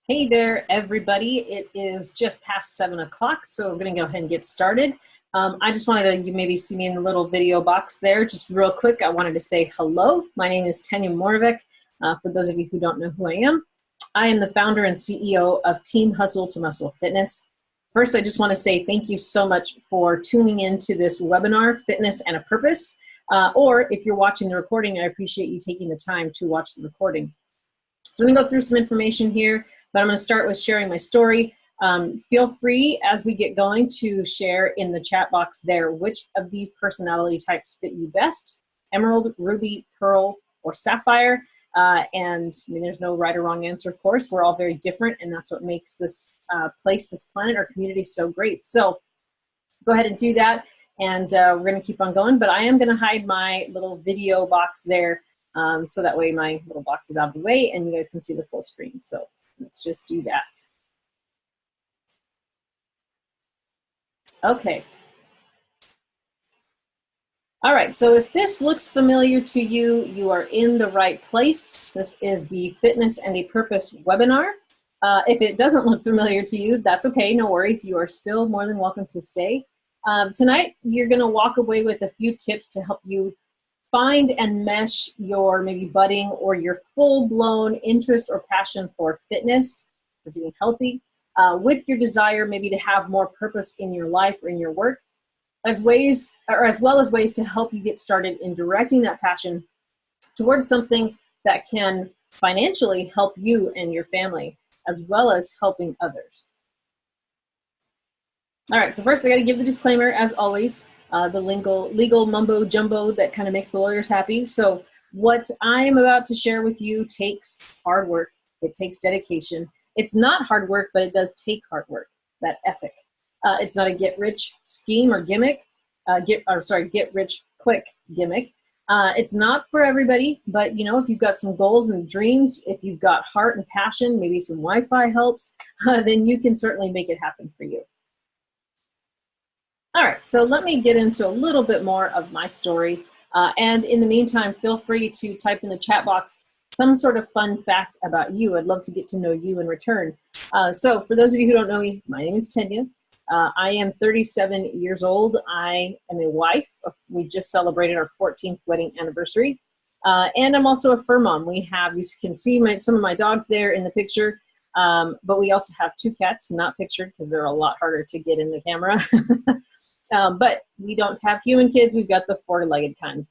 Hey there, everybody. It is just past 7 o'clock, so we're going to go ahead and get started. I just wanted to, you maybe see me in the little video box there. Just real quick, I wanted to say hello. My name is Tanya Moravec. For those of you who don't know who I am the founder and CEO of Team Hustle to Muscle Fitness. First, I just want to say thank you so much for tuning into this webinar, Fitness and a Purpose. Or if you're watching the recording, I appreciate you taking the time to watch the recording. So I'm going to go through some information here, but I'm going to start with sharing my story. Feel free as we get going to share in the chat box there which of these personality types fit you best: emerald, ruby, pearl, or sapphire. And I mean, there's no right or wrong answer, of course. We're all very different, and that's what makes this place, this planet, our community so great. So go ahead and do that, and we're going to keep on going. But I am going to hide my little video box there, so that way my little box is out of the way and you guys can see the full screen. So let's just do that. Okay. All right, so if this looks familiar to you, you are in the right place. This is the Fitness and a Purpose webinar. If it doesn't look familiar to you, that's okay, no worries. You are still more than welcome to stay. Tonight, you're gonna walk away with a few tips to help you find and mesh your maybe budding or your full-blown interest or passion for fitness, for being healthy, with your desire maybe to have more purpose in your life or in your work, as well as ways to help you get started in directing that passion towards something that can financially help you and your family, as well as helping others. All right, so first I got to give the disclaimer, as always, the legal mumbo jumbo that kind of makes the lawyers happy. So what I am about to share with you takes hard work. It takes dedication. It's not hard work, but it does take hard work, that ethic. It's not a get-rich scheme or gimmick, get-rich-quick gimmick. It's not for everybody, but you know, if you've got some goals and dreams, if you've got heart and passion, maybe some Wi-Fi helps, then you can certainly make it happen for you. All right, so let me get into a little bit more of my story. And in the meantime, feel free to type in the chat box some sort of fun fact about you. I'd love to get to know you in return. So for those of you who don't know me, my name is Tanya. I am 37 years old. I am a wife. We just celebrated our 14th wedding anniversary. And I'm also a fur mom. You can see some of my dogs there in the picture, but we also have 2 cats, not pictured because they're a lot harder to get in the camera. But we don't have human kids. We've got the 4-legged kind.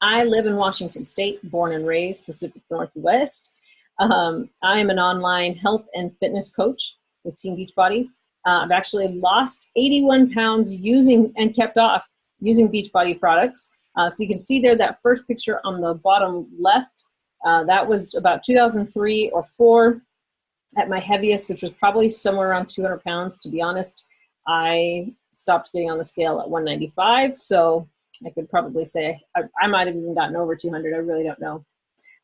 I live in Washington State, born and raised Pacific Northwest. I am an online health and fitness coach with Team Beachbody. I've actually lost 81 pounds and kept off using Beachbody products. So you can see there that first picture on the bottom left. That was about 2003 or 4 at my heaviest, which was probably somewhere around 200 pounds, to be honest. I stopped getting on the scale at 195, so I could probably say I might have even gotten over 200. I really don't know.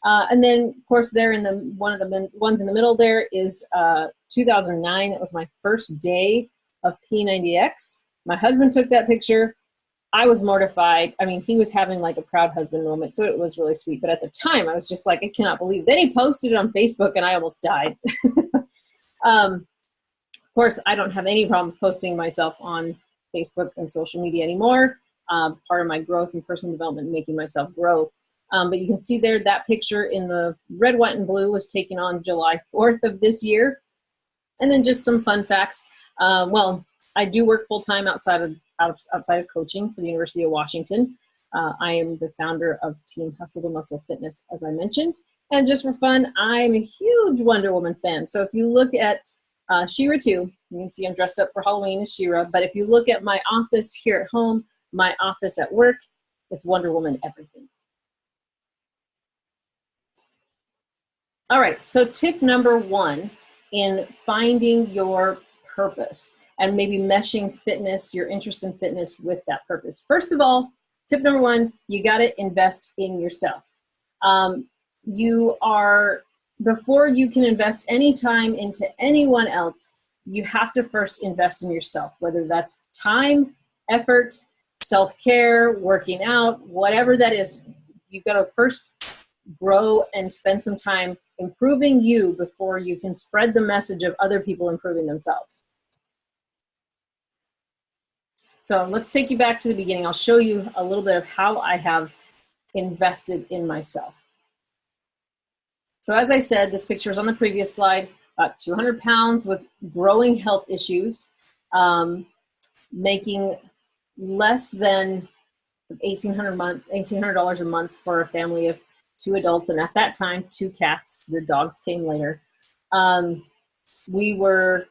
And then, of course, there in one of the ones in the middle there is 2009. That was my first day of P90X. My husband took that picture. I was mortified. I mean, he was having like a proud husband moment, so it was really sweet. But at the time, I was just like, I cannot believe. Then he posted it on Facebook, and I almost died. Of course, I don't have any problems posting myself on Facebook and social media anymore. Part of my growth and personal development, making myself grow. But you can see there that picture in the red, white, and blue was taken on July 4th of this year. And then just some fun facts. Well, I do work full-time outside of coaching for the University of Washington. I am the founder of Team Hustle to Muscle Fitness, as I mentioned. And just for fun, I'm a huge Wonder Woman fan. So if you look at She-Ra too, you can see I'm dressed up for Halloween as She-Ra. But if you look at my office here at home, my office at work, it's Wonder Woman everything. All right, so tip number 1 in finding your purpose and maybe meshing fitness, your interest in fitness with that purpose. First of all, tip number 1, you gotta invest in yourself. Before you can invest any time into anyone else, you have to first invest in yourself, whether that's time, effort, self-care, working out, whatever that is. You've got to first grow and spend some time improving you before you can spread the message of other people improving themselves. So let's take you back to the beginning. I'll show you a little bit of how I have invested in myself. So as I said, this picture is on the previous slide, about 200 pounds with growing health issues, making less than $1,800 a month for a family of 2 adults, and at that time, 2 cats. The dogs came later.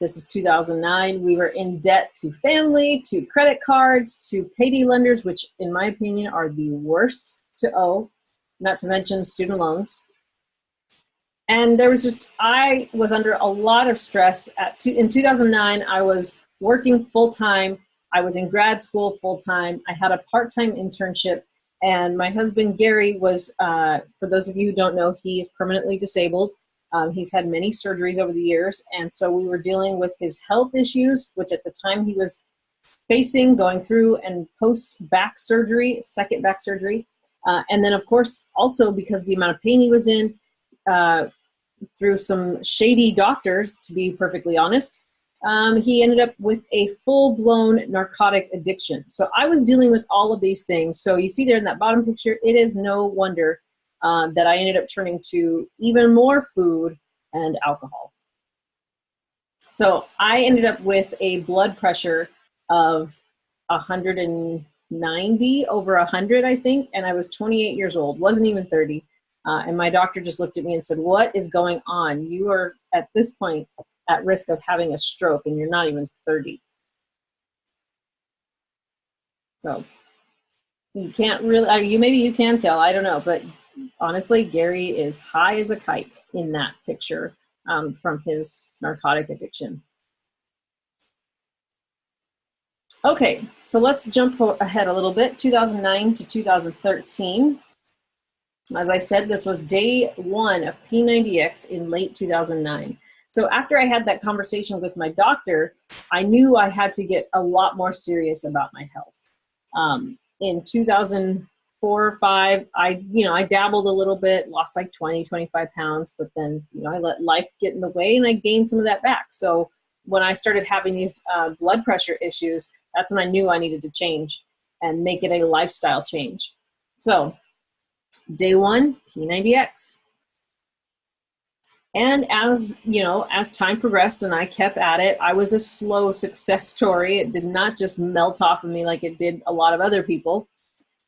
This is 2009, we were in debt to family, to credit cards, to payday lenders, which in my opinion are the worst to owe, not to mention student loans. And I was under a lot of stress. In 2009, I was working full-time. I was in grad school full-time. I had a part-time internship. And my husband, Gary, was, for those of you who don't know, he is permanently disabled. He's had many surgeries over the years. And so we were dealing with his health issues, which at the time he was going through and post-back surgery, second back surgery. And then, of course, also because of the amount of pain he was in, through some shady doctors, to be perfectly honest, he ended up with a full-blown narcotic addiction. So I was dealing with all of these things. So you see there in that bottom picture, it is no wonder that I ended up turning to even more food and alcohol. So I ended up with a blood pressure of 190 over 100, I think, and I was 28 years old, wasn't even 30. And my doctor just looked at me and said, "What is going on? You are at this point at risk of having a stroke and you're not even 30. So you can't really, maybe you can tell, I don't know, but honestly, Gary is high as a kite in that picture from his narcotic addiction. Okay, so let's jump ahead a little bit, 2009 to 2013. As I said, this was day 1 of P90X in late 2009. So after I had that conversation with my doctor, I knew I had to get a lot more serious about my health. In 2004 or 5, I dabbled a little bit, lost like 20, 25 pounds, but then, I let life get in the way and I gained some of that back. So when I started having these blood pressure issues, that's when I knew I needed to change and make it a lifestyle change. So day 1, P90X. And as time progressed and I kept at it, I was a slow success story. It did not just melt off of me like it did a lot of other people.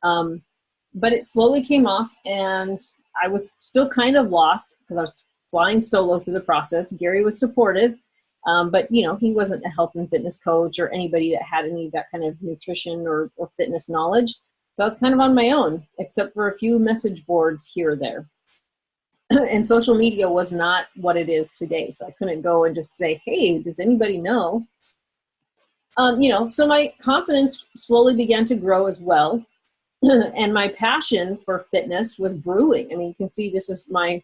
But it slowly came off, and I was still kind of lost because I was flying solo through the process. Gary was supportive, but he wasn't a health and fitness coach or anybody that had any of that kind of nutrition or fitness knowledge. So I was kind of on my own, except for a few message boards here or there. And social media was not what it is today. So I couldn't go and just say, "Hey, does anybody know?" So my confidence slowly began to grow as well. And my passion for fitness was brewing. I mean, you can see this is my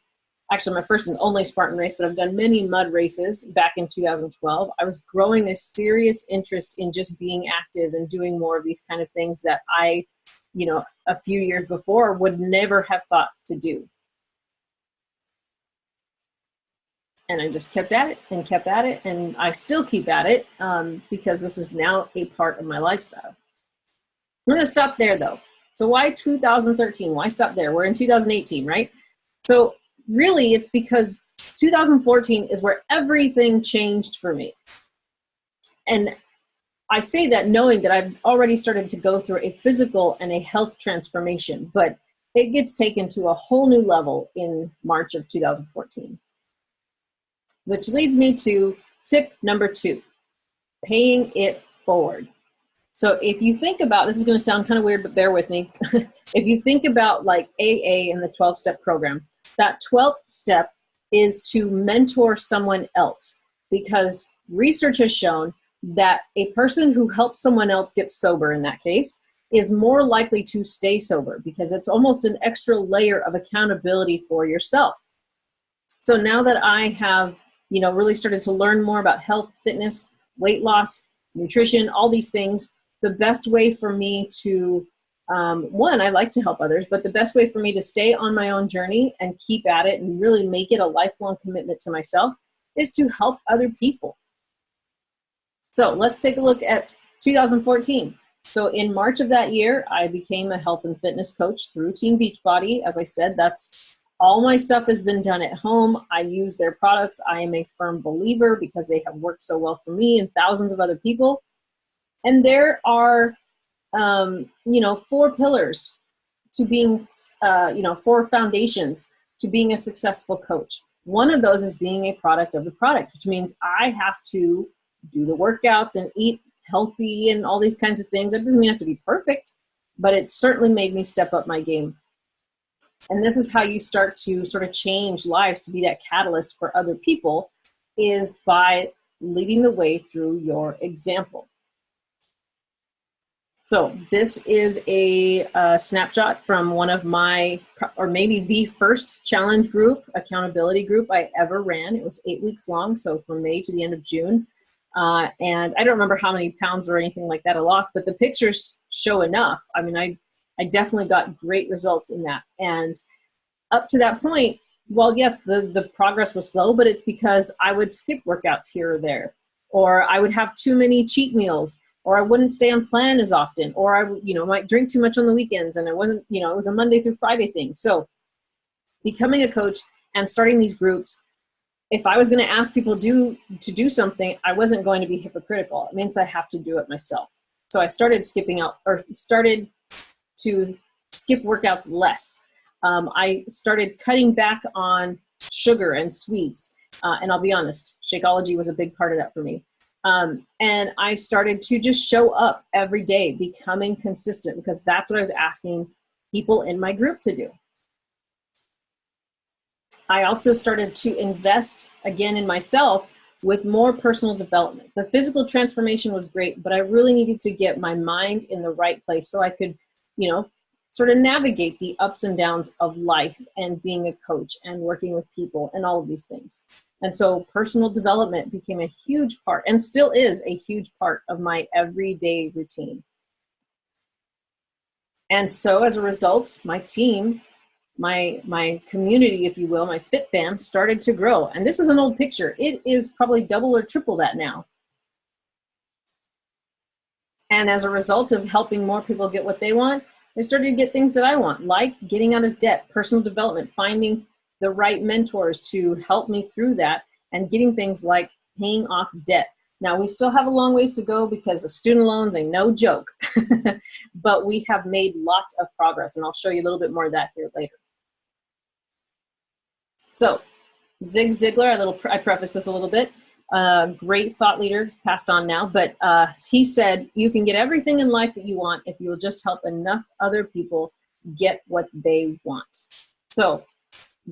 first and only Spartan race, but I've done many mud races back in 2012. I was growing a serious interest in just being active and doing more of these kind of things that I, a few years before would never have thought to do. And I just kept at it and kept at it, and I still keep at it because this is now a part of my lifestyle. I'm going to stop there, though. So why 2013? Why stop there? We're in 2018, right? So really, it's because 2014 is where everything changed for me. And I say that knowing that I've already started to go through a physical and a health transformation, but it gets taken to a whole new level in March of 2014. Which leads me to tip number 2, paying it forward. So if you think about, this is going to sound kind of weird, but bear with me. If you think about like AA and the 12-step program, that 12th step is to mentor someone else, because research has shown that a person who helps someone else get sober, in that case, is more likely to stay sober, because it's almost an extra layer of accountability for yourself. So now that I have really started to learn more about health, fitness, weight loss, nutrition, all these things, the best way for me to One, I like to help others, but the best way for me to stay on my own journey and keep at it and really make it a lifelong commitment to myself is to help other people. So let's take a look at 2014. So in March of that year, I became a health and fitness coach through Team Beachbody. As I said, that's all my stuff has been done at home. I use their products. I am a firm believer because they have worked so well for me and thousands of other people. And there are, 4 pillars to being, 4 foundations to being a successful coach. One of those is being a product of the product, which means I have to do the workouts and eat healthy and all these kinds of things. It doesn't mean I have to be perfect, but it certainly made me step up my game. And this is how you start to sort of change lives, to be that catalyst for other people, is by leading the way through your example. So this is a snapshot from one of my, or maybe the first challenge group, accountability group I ever ran. It was 8 weeks long, so from May to the end of June. And I don't remember how many pounds or anything like that I lost, but the pictures show enough. I mean, I definitely got great results in that. And up to that point, well, yes, the progress was slow, but it's because I would skip workouts here or there, or I would have too many cheat meals, or I wouldn't stay on plan as often, or I might drink too much on the weekends, and I wasn't, it was a Monday through Friday thing. So becoming a coach and starting these groups, if I was going to ask people to do something, I wasn't going to be hypocritical. It means I have to do it myself. So I started started to skip workouts less. I started cutting back on sugar and sweets. And I'll be honest, Shakeology was a big part of that for me. And I started to just show up every day, becoming consistent, because that's what I was asking people in my group to do. I also started to invest again in myself with more personal development. The physical transformation was great, but I really needed to get my mind in the right place so I could, sort of navigate the ups and downs of life and being a coach and working with people and all of these things. And so personal development became a huge part, and still is a huge part, of my everyday routine. And so as a result, my team, my community, if you will, my Fit Fam, started to grow. And this is an old picture. It is probably double or triple that now. And as a result of helping more people get what they want, I started to get things that I want, like getting out of debt, personal development, finding the right mentors to help me through that, and getting things like paying off debt. Now, we still have a long ways to go because the student loans ain't no joke, but we have made lots of progress, and I'll show you a little bit more of that here later. So Zig Ziglar, I preface this a little bit, great thought leader, passed on now, but he said, you can get everything in life that you want if you will just help enough other people get what they want. So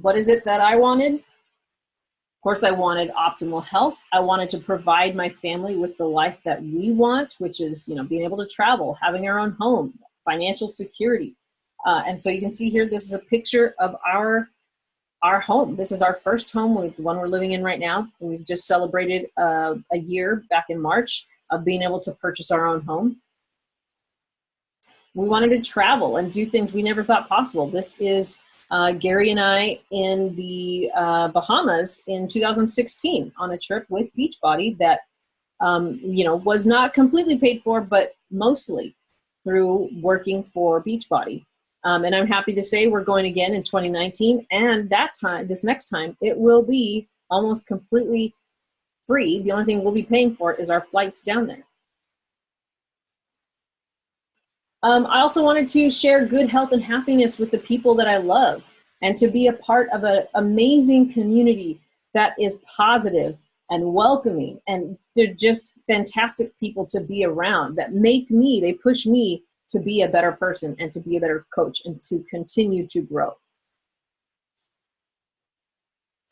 what is it that I wanted? Of course, I wanted optimal health. I wanted to provide my family with the life that we want, which is, being able to travel, having our own home, financial security. And so you can see here, this is a picture of our home. This is our first home, the one we're living in right now. We've just celebrated a year back in March of being able to purchase our own home. We wanted to travel and do things we never thought possible. This is Gary and I in the Bahamas in 2016 on a trip with Beachbody that, was not completely paid for, but mostly through working for Beachbody. And I'm happy to say we're going again in 2019. And this next time, it will be almost completely free. The only thing we'll be paying for is our flights down there. I also wanted to share good health and happiness with the people that I love, and to be a part of an amazing community that is positive and welcoming. And they're just fantastic people to be around that they push me to be a better person and to be a better coach and to continue to grow.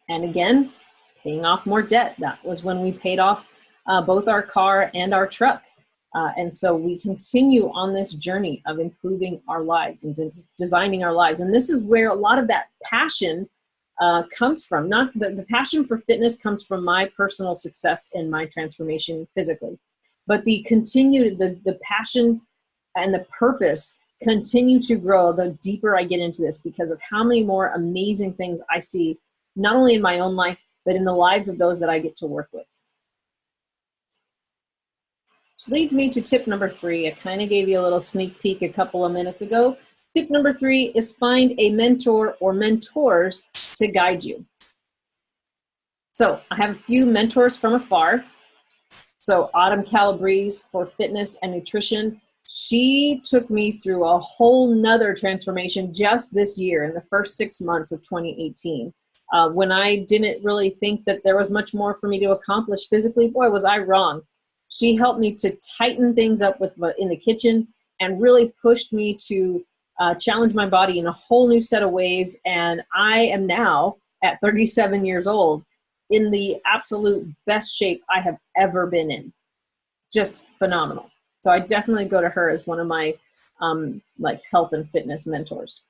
And again, paying off more debt. That was when we paid off both our car and our truck. And so we continue on this journey of improving our lives and designing our lives. And this is where a lot of that passion comes from. Not the passion for fitness comes from my personal success and my transformation physically, but the passion and the purpose continue to grow the deeper I get into this because of how many more amazing things I see, not only in my own life, but in the lives of those that I get to work with. Which leads me to tip number 3. I kind of gave you a little sneak peek a couple of minutes ago. Tip number 3 is find a mentor or mentors to guide you. So I have a few mentors from afar. So Autumn Calabrese for fitness and nutrition. She took me through a whole nother transformation just this year in the first 6 months of 2018. When I didn't really think that there was much more for me to accomplish physically, boy, was I wrong. She helped me to tighten things up in the kitchen and really pushed me to challenge my body in a whole new set of ways. And I am now, at 37 years old, in the absolute best shape I have ever been in. Just phenomenal. So I definitely go to her as one of my like health and fitness mentors.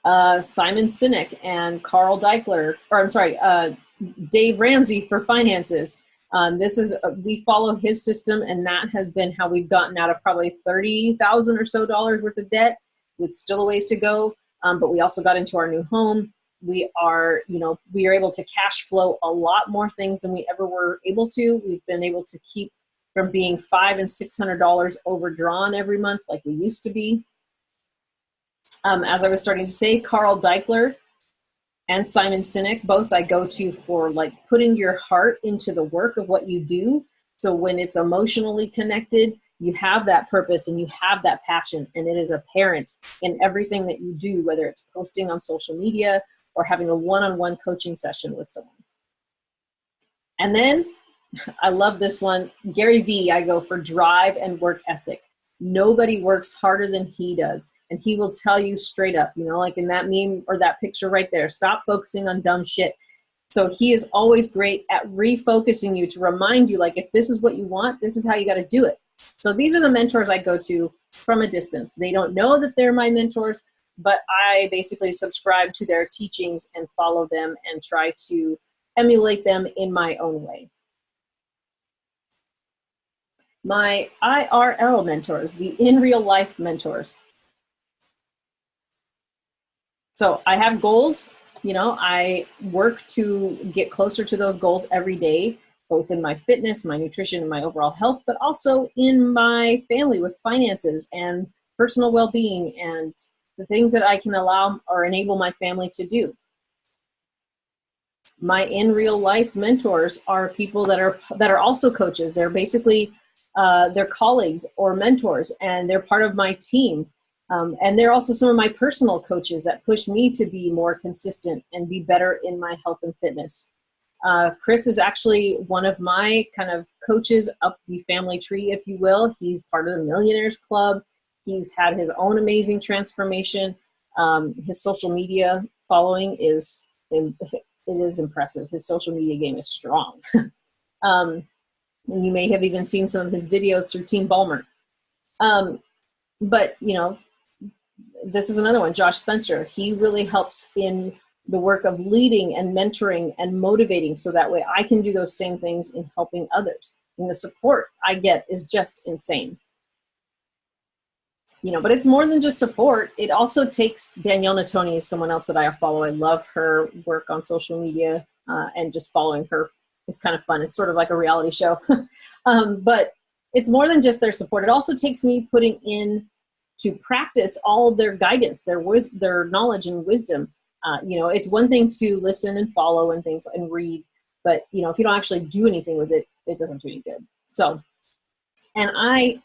Simon Sinek and Carl Deichler, or I'm sorry, Dave Ramsey for finances. We follow his system, and that has been how we've gotten out of probably $30,000 or so worth of debt, with still a ways to go. But we also got into our new home. We are able to cash flow a lot more things than we ever were able to. We've been able to keep from being $500 and $600 overdrawn every month like we used to be. As I was starting to say, Carl Deichler and Simon Sinek, both I go to for like putting your heart into the work of what you do. So when it's emotionally connected, you have that purpose and you have that passion, and it is apparent in everything that you do, whether it's posting on social media or having a one-on-one coaching session with someone. And then I love this one, Gary Vee. I go for drive and work ethic. Nobody works harder than he does. And he will tell you straight up, like in that meme or that picture right there, stop focusing on dumb shit. So he is always great at refocusing you to remind you, like, if this is what you want, this is how you got to do it. So these are the mentors I go to from a distance. They don't know that they're my mentors, but I basically subscribe to their teachings and follow them and try to emulate them in my own way. My IRL mentors, the in real life mentors. So I have goals, I work to get closer to those goals every day, both in my fitness, my nutrition, and my overall health, but also in my family with finances and personal well-being and the things that I can allow or enable my family to do. My in real life mentors are people that are also coaches. They're basically they're colleagues or mentors, and they're part of my team. And they're also some of my personal coaches that push me to be more consistent and be better in my health and fitness. Chris is actually one of my kind of coaches up the family tree, if you will. He's part of the Millionaires Club. He's had his own amazing transformation. His social media following is impressive. His social media game is strong. And you may have even seen some of his videos through Team Ballmer. But, this is another one, Josh Spencer. He really helps in the work of leading and mentoring and motivating, so that way I can do those same things in helping others. And the support I get is just insane. But it's more than just support. It also takes Danielle Natoni is someone else that I follow. I love her work on social media, and just following her is kind of fun. It's sort of like a reality show. But it's more than just their support. It also takes me putting in to practice all of their guidance, their knowledge and wisdom. It's one thing to listen and follow and things and read, but if you don't actually do anything with it, it doesn't do any good. So, and I,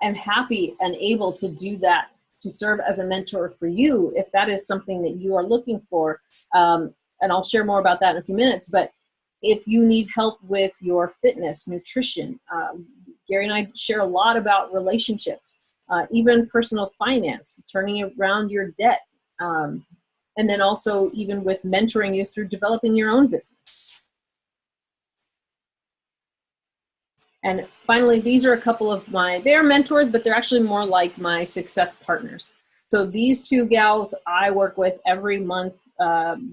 am happy and able to do that, to serve as a mentor for you if that is something that you are looking for. And I'll share more about that in a few minutes. But if you need help with your fitness, nutrition, Gary and I share a lot about relationships. Even personal finance, turning around your debt, and then also even with mentoring you through developing your own business. And finally, these are a couple of they're mentors, but they're actually more like my success partners. So these two gals I work with every month.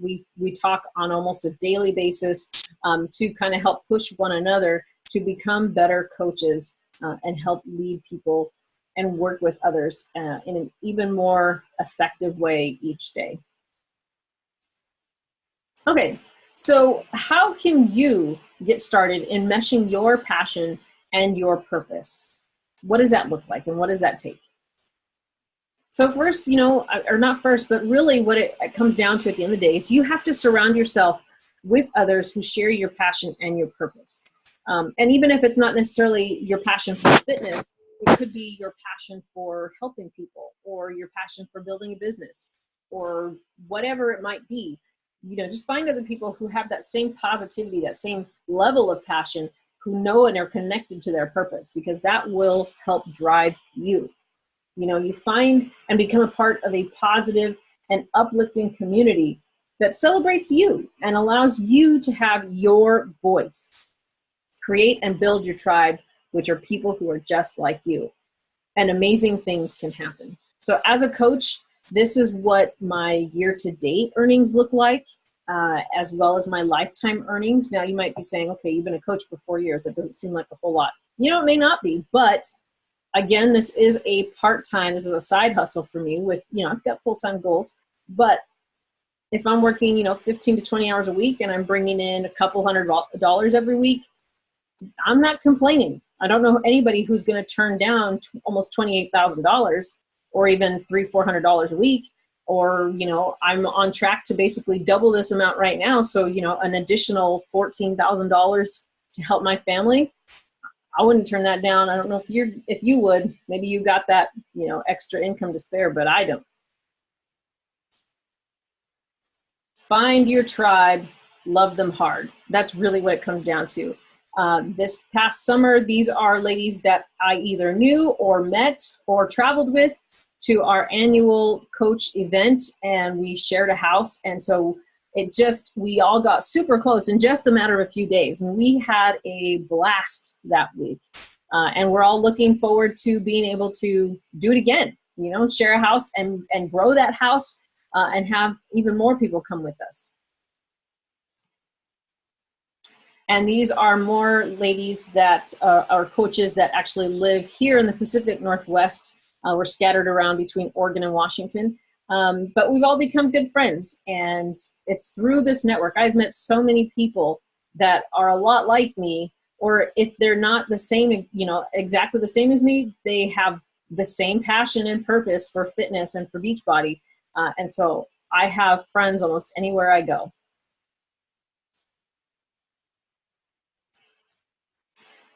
We talk on almost a daily basis to kind of help push one another to become better coaches and help lead people and work with others in an even more effective way each day. Okay, so how can you get started in meshing your passion and your purpose? What does that look like, and what does that take? So first, or not first, but really what it comes down to at the end of the day is you have to surround yourself with others who share your passion and your purpose. And even if it's not necessarily your passion for fitness, it could be your passion for helping people, or your passion for building a business, or whatever it might be. Just find other people who have that same positivity, that same level of passion, who know and are connected to their purpose, because that will help drive you. You find and become a part of a positive and uplifting community that celebrates you and allows you to have your voice. Create and build your tribe, which are people who are just like you. And amazing things can happen. So as a coach, this is what my year-to-date earnings look like, as well as my lifetime earnings. Now you might be saying, okay, you've been a coach for 4 years. That doesn't seem like a whole lot. It may not be, but again, this is a part-time, this is a side hustle for me with, I've got full-time goals, but if I'm working, 15 to 20 hours a week and I'm bringing in a couple $100 every week, I'm not complaining. I don't know anybody who's going to turn down almost $28,000 or even $300-400 a week, or, I'm on track to basically double this amount right now. So, an additional $14,000 to help my family. I wouldn't turn that down. I don't know if you would. Maybe you got that, extra income to spare, but I don't. Find your tribe, love them hard. That's really what it comes down to. This past summer, these are ladies that I either knew or met or traveled with to our annual coach event, and we shared a house. And so we all got super close in just a matter of a few days. And we had a blast that week. And we're all looking forward to being able to do it again, share a house and grow that house and have even more people come with us. And these are more ladies that are coaches that actually live here in the Pacific Northwest. We're scattered around between Oregon and Washington. But we've all become good friends, and it's through this network. I've met so many people that are a lot like me, or if they're not the same, exactly the same as me, they have the same passion and purpose for fitness and for Beachbody. And so I have friends almost anywhere I go.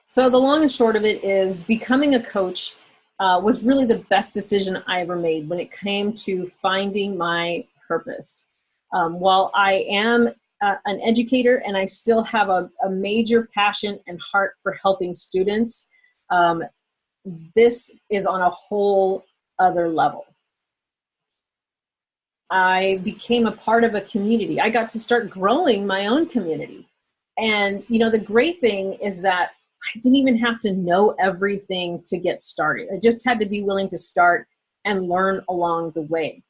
So the long and short of it is becoming a coach was really the best decision I ever made when it came to finding my purpose. While I am an educator and I still have a major passion and heart for helping students, this is on a whole other level. I became a part of a community. I got to start growing my own community. And, the great thing is that I didn't even have to know everything to get started. I just had to be willing to start and learn along the way.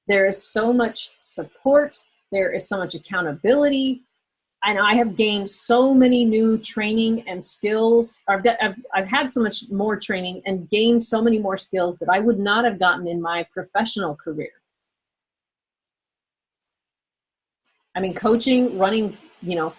There is so much support. There is so much accountability. And I have gained so many new training and skills. I've had so much more training and gained so many more skills that I would not have gotten in my professional career. Coaching, running,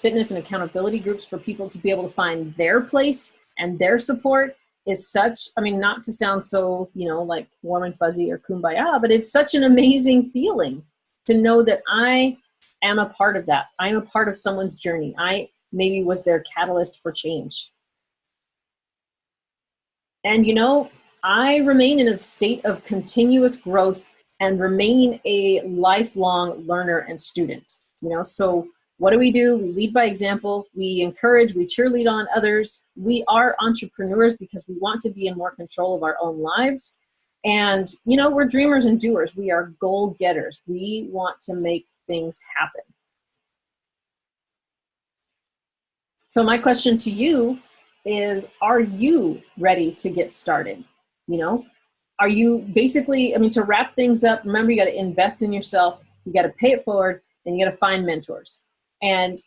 fitness and accountability groups for people to be able to find their place and their support is such, not to sound so, like warm and fuzzy or kumbaya, but it's such an amazing feeling to know that I am a part of that. I'm a part of someone's journey. I maybe was their catalyst for change. And, I remain in a state of continuous growth and remain a lifelong learner and student. So what do? We lead by example. We encourage, we cheerlead on others. We are entrepreneurs because we want to be in more control of our own lives. And, we're dreamers and doers. We are goal getters. We want to make things happen. So my question to you is, are you ready to get started? Are you basically, to wrap things up, remember, you got to invest in yourself. You got to pay it forward. And you got to find mentors. And,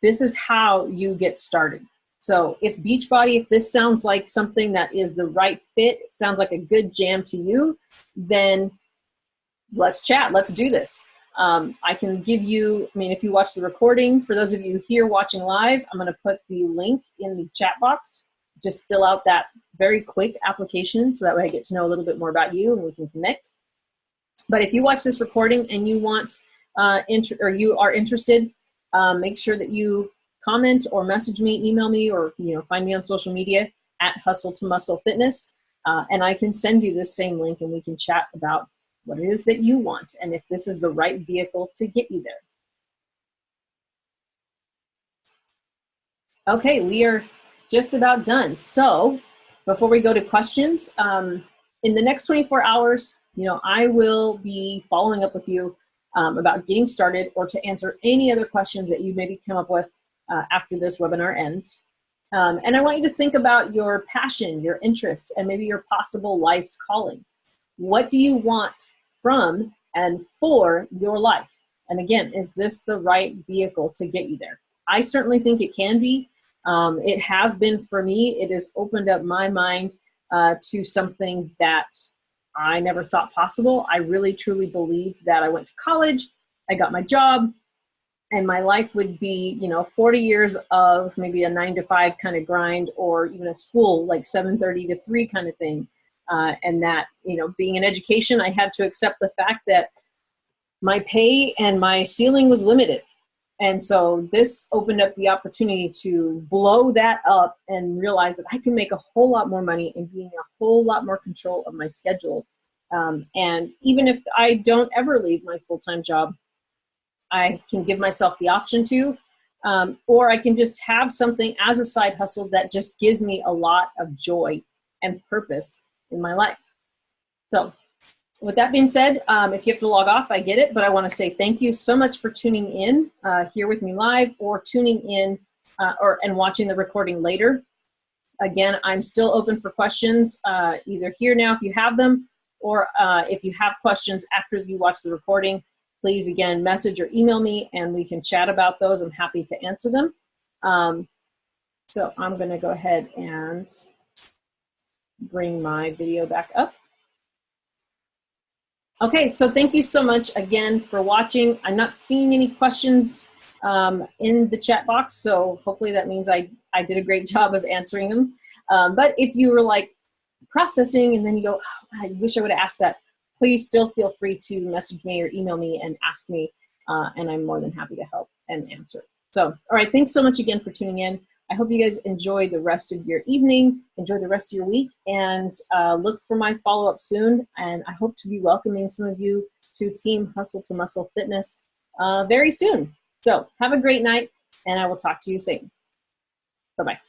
this is how you get started. So if Beachbody, if this sounds like something that is the right fit, sounds like a good jam to you, then let's chat, let's do this. I can give you, I mean, if you watch the recording, for those of you here watching live, I'm going to put the link in the chat box. Just fill out that very quick application so that way I get to know a little bit more about you and we can connect. But if you watch this recording and you want, or you are interested, make sure that you comment or message me, email me, or find me on social media at Hustle to Muscle Fitness, and I can send you this same link and we can chat about what it is that you want and if this is the right vehicle to get you there. Okay, we are just about done. So before we go to questions, in the next 24 hours, I will be following up with you about getting started or to answer any other questions that you maybe come up with after this webinar ends. And I want you to think about your passion, your interests, and maybe your possible life's calling. What do you want from and for your life? And again, is this the right vehicle to get you there? I certainly think it can be. It has been for me. It has opened up my mind to something that I never thought possible. I really, truly believed that I went to college, I got my job, and my life would be, 40 years of maybe a 9-to-5 kind of grind, or even a school like 7:30 to 3 kind of thing. And that, being in education, I had to accept the fact that my pay and my ceiling was limited. And so this opened up the opportunity to blow that up and realize that I can make a whole lot more money and be in a whole lot more control of my schedule. And even if I don't ever leave my full-time job, I can give myself the option to, or I can just have something as a side hustle that just gives me a lot of joy and purpose in my life. So with that being said, if you have to log off, I get it, but I want to say thank you so much for tuning in here with me live, or tuning in and watching the recording later. Again, I'm still open for questions, either here now if you have them, or if you have questions after you watch the recording, please, again, message or email me and we can chat about those. I'm happy to answer them. So I'm going to go ahead and bring my video back up. Okay, so thank you so much again for watching. I'm not seeing any questions in the chat box, so hopefully that means I did a great job of answering them. But if you were like processing and then you go, oh, I wish I would have asked that, please still feel free to message me or email me and ask me, and I'm more than happy to help and answer. So, all right, thanks so much again for tuning in. I hope you guys enjoy the rest of your evening, enjoy the rest of your week, and look for my follow-up soon. And I hope to be welcoming some of you to Team Hustle to Muscle Fitness very soon. So have a great night, and I will talk to you soon. Bye-bye.